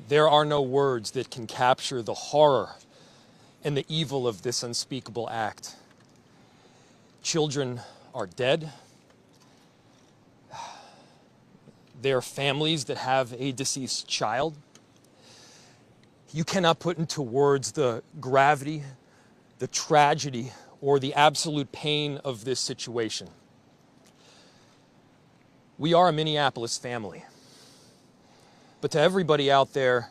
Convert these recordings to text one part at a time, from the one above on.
There are no words that can capture the horror and the evil of this unspeakable act. Children are dead. There are families that have a deceased child. You cannot put into words the gravity, the tragedy, or the absolute pain of this situation. We are a Minneapolis family. But to everybody out there,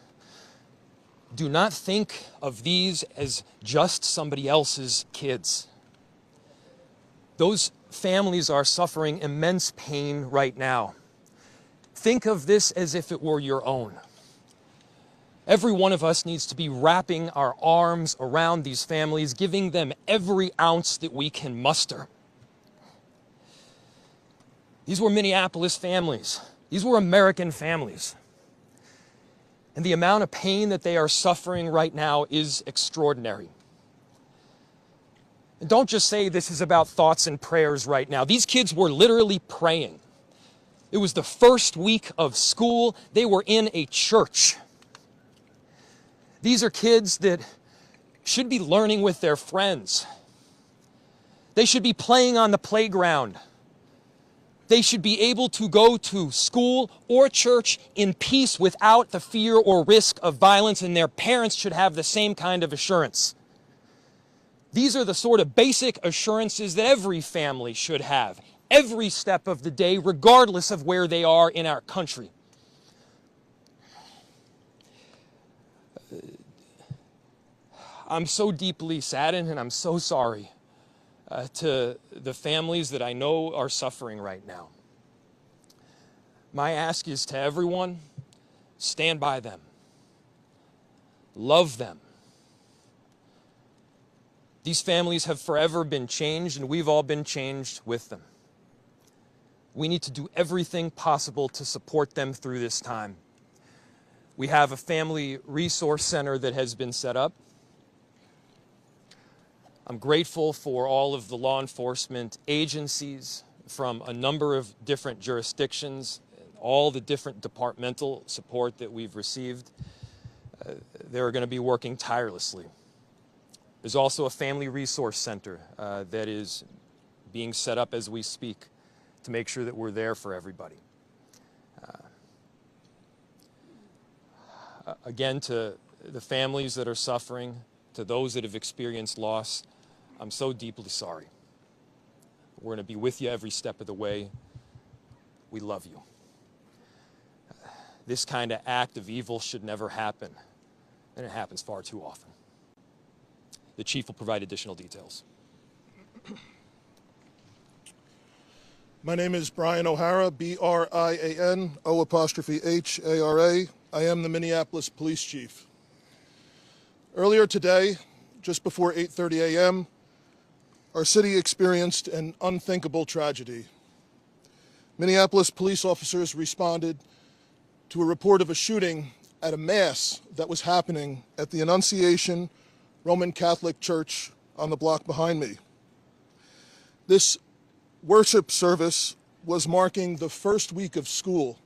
do not think of these as just somebody else's kids. Those families are suffering immense pain right now. Think of this as if it were your own. Every one of us needs to be wrapping our arms around these families, giving them every ounce that we can muster. These were Minneapolis families. These were American families. And the amount of pain that they are suffering right now is extraordinary. And don't just say this is about thoughts and prayers right now. These kids were literally praying. It was the first week of school. They were in a church. These are kids that should be learning with their friends. They should be playing on the playground. They should be able to go to school or church in peace without the fear or risk of violence, and their parents should have the same kind of assurance. These are the sort of basic assurances that every family should have, every step of the day, regardless of where they are in our country. I'm so deeply saddened, and I'm so sorry to the families that I know are suffering right now. My ask is to everyone, stand by them. Love them. These families have forever been changed, and we've all been changed with them. We need to do everything possible to support them through this time. We have a family resource center that has been set up. I'm grateful for all of the law enforcement agencies from a number of different jurisdictions, all the different departmental support that we've received. They're going to be working tirelessly. There's also a family resource center that is being set up as we speak to make sure that we're there for everybody. Again, to the families that are suffering, to those that have experienced loss, I'm so deeply sorry. We're going to be with you every step of the way. We love you. This kind of act of evil should never happen, and it happens far too often. The chief will provide additional details. My name is Brian O'Hara, B-R-I-A-N, O''H-A-R-A. I am the Minneapolis Police Chief. Earlier today, just before 8:30 a.m., our city experienced an unthinkable tragedy. Minneapolis police officers responded to a report of a shooting at a mass that was happening at the Annunciation Roman Catholic Church on the block behind me. This worship service was marking the first week of school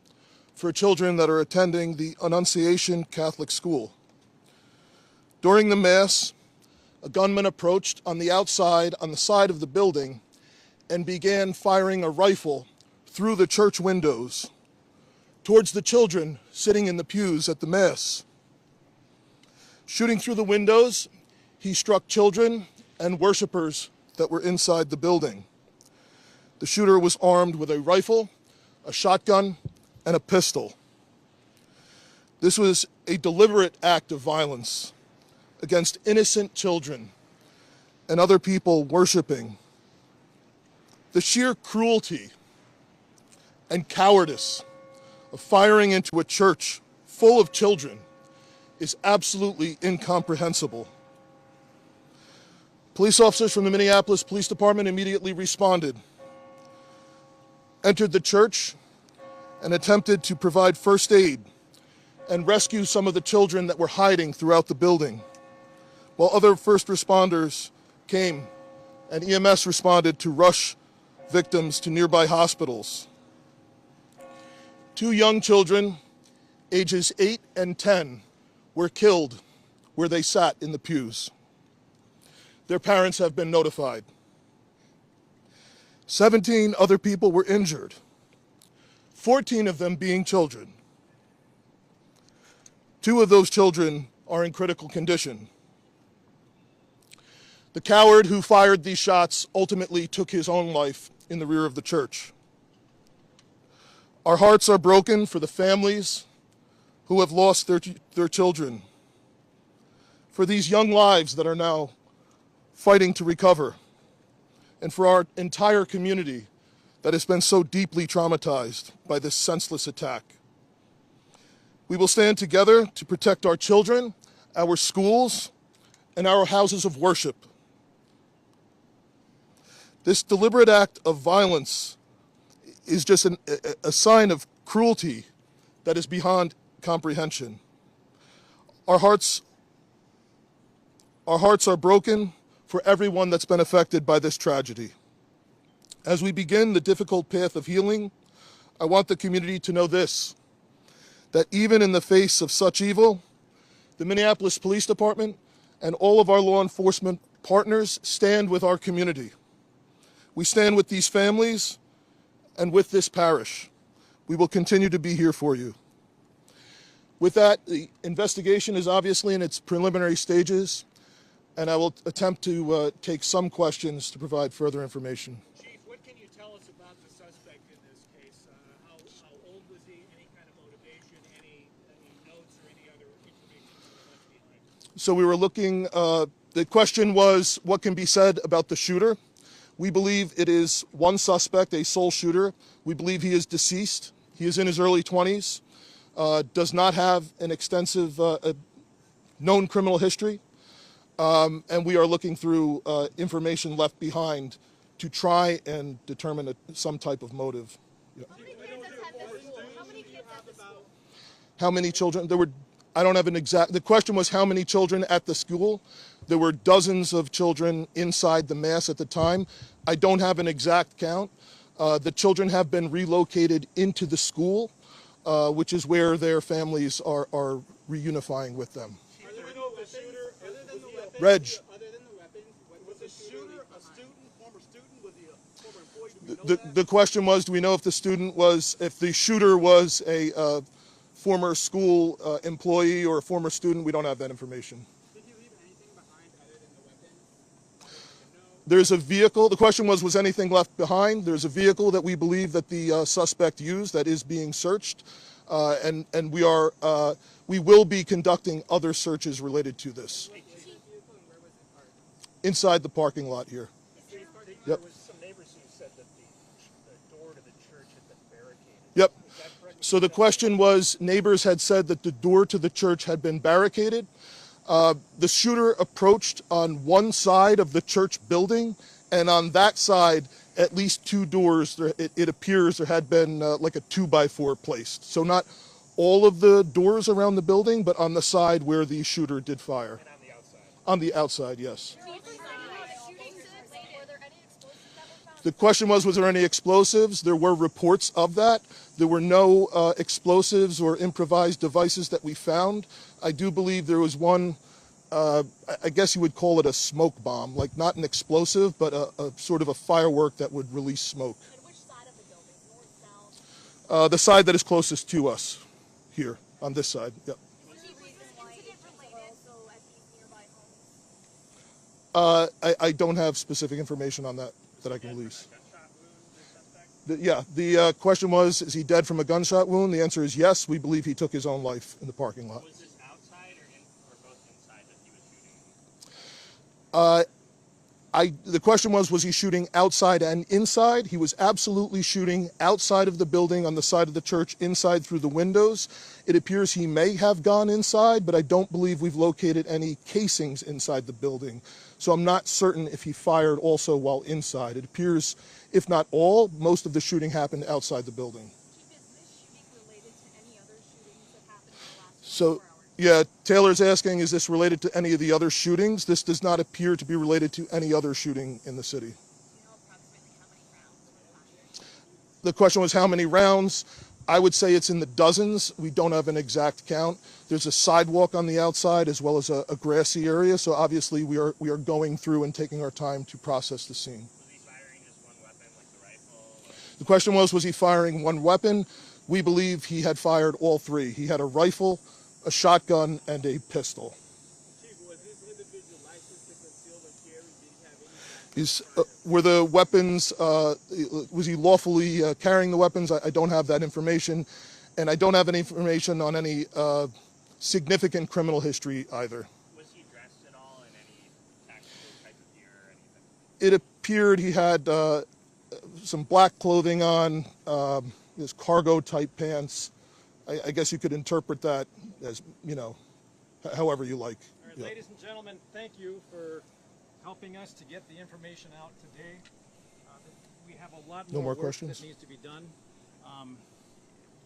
for children that are attending the Annunciation Catholic School. During the Mass, a gunman approached on the outside, on the side of the building, and began firing a rifle through the church windows towards the children sitting in the pews at the Mass. Shooting through the windows, he struck children and worshipers that were inside the building. The shooter was armed with a rifle, a shotgun, and a pistol. This was a deliberate act of violence against innocent children and other people worshiping. The sheer cruelty and cowardice of firing into a church full of children is absolutely incomprehensible. Police officers from the Minneapolis Police Department immediately responded, entered the church, and attempted to provide first aid and rescue some of the children that were hiding throughout the building, while other first responders came and EMS responded to rush victims to nearby hospitals. 2 young children, ages 8 and 10, were killed where they sat in the pews. Their parents have been notified. 17 other people were injured, 14 of them being children. 2 of those children are in critical condition. The coward who fired these shots ultimately took his own life in the rear of the church. Our hearts are broken for the families who have lost their children, for these young lives that are now fighting to recover, and for our entire community that has been so deeply traumatized by this senseless attack. We will stand together to protect our children, our schools, and our houses of worship. This deliberate act of violence is just a sign of cruelty that is beyond comprehension. Our hearts are broken for everyone that's been affected by this tragedy. As we begin the difficult path of healing, I want the community to know this, that even in the face of such evil, the Minneapolis Police Department and all of our law enforcement partners stand with our community. We stand with these families and with this parish. We will continue to be here for you. With that, the investigation is obviously in its preliminary stages, and I will attempt to take some questions to provide further information. Chief, what can you tell us about the suspect in this case? How old was he? Any kind of motivation? Any notes or any other information that were left behind? So we were looking, the question was, what can be said about the shooter? We believe it is one suspect, a sole shooter. We believe he is deceased. He is in his early 20s, does not have an extensive known criminal history, and we are looking through information left behind to try and determine some type of motive. Yeah. How many kids attend this school? How many kids at the school? How many children? I don't have an exact, the question was how many children at the school. There were dozens of children inside the mass at the time. I don't have an exact count. The children have been relocated into the school, which is where their families are reunifying with them. Other than the weapons, Reg. Other than the weapons, was the shooter a student, former student? Was he a former employee? Do we know that? The question was, do we know if the shooter was a former school employee or a former student? We don't have that information. Did he leave anything behind other than the weapons? There's a vehicle. The question was anything left behind? There's a vehicle that we believe that the suspect used that is being searched, and we will be conducting other searches related to this. Inside the parking lot here. There Yep. was some neighbors who said that the door to the church had been barricaded. Yep. Is that correct? So the question was, neighbors had said that the door to the church had been barricaded. The shooter approached on one side of the church building, and on that side, at least 2 doors, it appears there had been like a 2x4 placed. So not all of the doors around the building, but on the side where the shooter did fire. And on the outside. On the outside, yes. Were there any explosives that were found? The question was there any explosives? There were reports of that. There were no explosives or improvised devices that we found. I do believe there was one, I guess you would call it a smoke bomb, like not an explosive, but a sort of a firework that would release smoke. And which side of the building? North, south? The side that is closest to us, here, on this side. Yep. Was this incident related also at these nearby homes? I don't have specific information on that I can release. Gunshot wound, the suspect? The question was, is he dead from a gunshot wound? The answer is yes. We believe he took his own life in the parking lot. Was this outside or both inside that he was shooting? The question was he shooting outside and inside? He was absolutely shooting outside of the building on the side of the church, inside through the windows. It appears he may have gone inside, but I don't believe we've located any casings inside the building. So I'm not certain if he fired also while inside. It appears, if not all, most of the shooting happened outside the building. Chief, is this shooting related to any other shootings that happened in the last So, 24 hours? yeah, Taylor's asking, is this related to any of the other shootings? This does not appear to be related to any other shooting in the city. Do you know approximately how many rounds were fired? The question was how many rounds. I would say it's in the dozens. We don't have an exact count. There's a sidewalk on the outside as well as a grassy area, so obviously we are going through and taking our time to process the scene. Was he firing just one weapon, like the rifle? The question was he firing one weapon? We believe he had fired all three. He had a rifle, a shotgun, and a pistol. Chief, was this individual licensed to conceal and carry? Did he have any? Were the weapons, was he lawfully carrying the weapons? I don't have that information, and I don't have any information on any significant criminal history either. Was he dressed at all in any tactical type of gear or anything? It appeared he had some black clothing on, his cargo type pants. I guess you could interpret that as, you know, however you like. All right, Yeah. ladies and gentlemen, thank you for helping us to get the information out today. We have a lot No more more work questions? that needs to be done.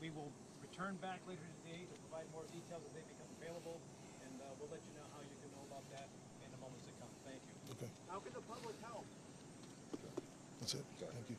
We will return back later today to provide more details as they become available, and we'll let you know how you can know about that in the moments to come. Thank you. Okay, How can the public help? that's it. Thank you.